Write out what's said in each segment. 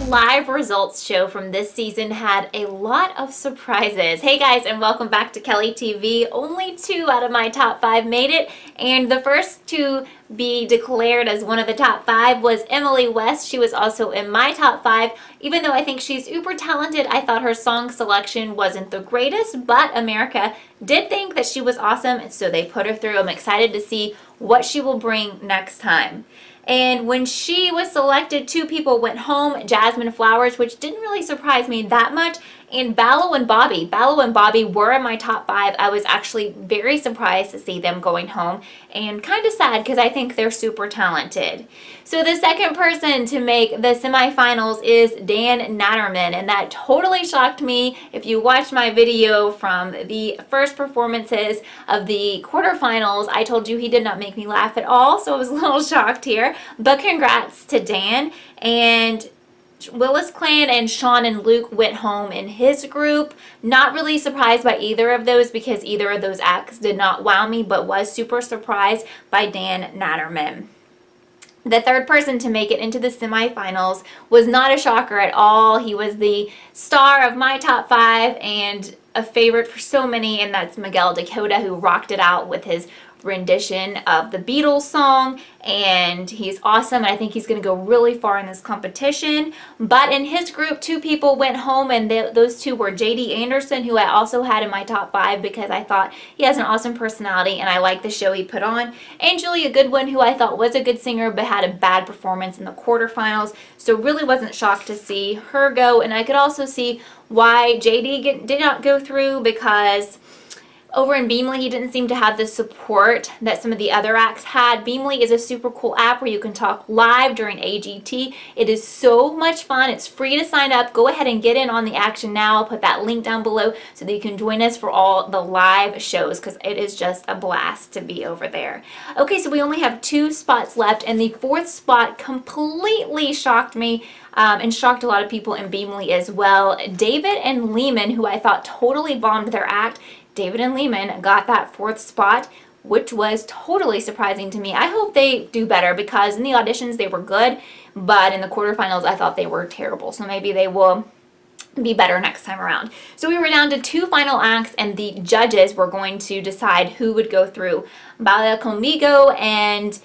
Live results show from this season had a lot of surprises. Hey guys, and welcome back to Kellie TV. Only 2 out of my top 5 made it, and the first to be declared as one of the top 5 was Emily West. She was also in my top 5. Even though I think she's uber talented, I thought her song selection wasn't the greatest, but America did think that she was awesome, so they put her through. I'm excited to see what she will bring next time. And when she was selected, 2 people went home, Jasmine Flowers, which didn't really surprise me that much, and Ballo and Bobby. Ballo and Bobby were in my top 5. I was actually very surprised to see them going home, and kind of sad because I think they're super talented. So the second person to make the semifinals is Dan Natterman, and that totally shocked me. If you watched my video from the first performances of the quarterfinals, I told you he did not make me laugh at all, so I was a little shocked here. But congrats to Dan. And Willis Clan and Sean and Luke went home in his group. Not really surprised by either of those because either of those acts did not wow me, but was super surprised by Dan Natterman. The third person to make it into the semifinals was not a shocker at all. He was the star of my top 5 and a favorite for so many, and that's Miguel Dakota, who rocked it out with his rendition of the Beatles song, and he's awesome, and I think he's going to go really far in this competition. But in his group, 2 people went home, and those 2 were JD Anderson, who I also had in my top 5 because I thought he has an awesome personality and I like the show he put on, and Julia Goodwin, who I thought was a good singer but had a bad performance in the quarterfinals, so really wasn't shocked to see her go. And I could also see why JD did not go through, because over in Beamly, he didn't seem to have the support that some of the other acts had. Beamly is a super cool app where you can talk live during AGT. It is so much fun. It's free to sign up. Go ahead and get in on the action now. I'll put that link down below so that you can join us for all the live shows, because it is just a blast to be over there. Okay, so we only have 2 spots left, and the 4th spot completely shocked me. And shocked a lot of people in Beamly as well. David and Lehman, who I thought totally bombed their act, David and Lehman got that 4th spot, which was totally surprising to me. I hope they do better, because in the auditions they were good, but in the quarterfinals I thought they were terrible. So maybe they will be better next time around. So we were down to 2 final acts, and the judges were going to decide who would go through. Baila Conmigo and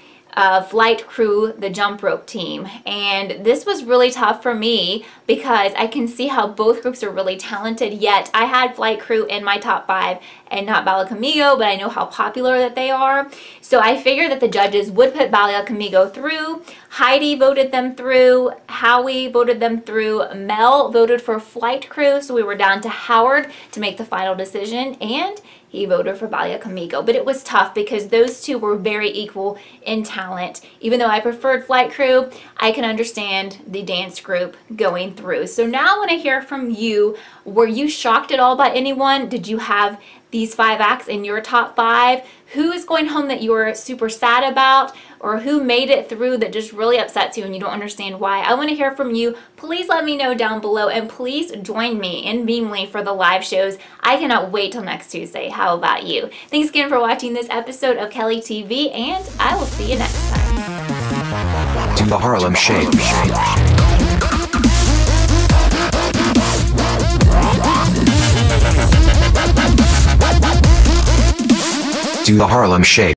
Flight Crew, the jump rope team. And this was really tough for me because I can see how both groups are really talented, yet I had Flight Crew in my top 5 and not Baila Conmigo, but I know how popular that they are. So I figured that the judges would put Baila Conmigo through. Heidi voted them through. Howie voted them through. Mel voted for Flight Crew, so we were down to Howard to make the final decision, and he voted for Baila Conmigo. But it was tough because those 2 were very equal in talent. Even though I preferred Flight Crew, I can understand the dance group going through. So now I want to hear from you. Were you shocked at all by anyone? Did you have these 5 acts in your top 5? Who is going home that you were super sad about? Or who made it through that just really upsets you and you don't understand why? I want to hear from you. Please let me know down below, and please join me in Beamly for the live shows. I cannot wait till next Tuesday. How about you? Thanks again for watching this episode of Kellie TV, and I will see you next time. To the Harlem Shake. Do the Harlem Shake.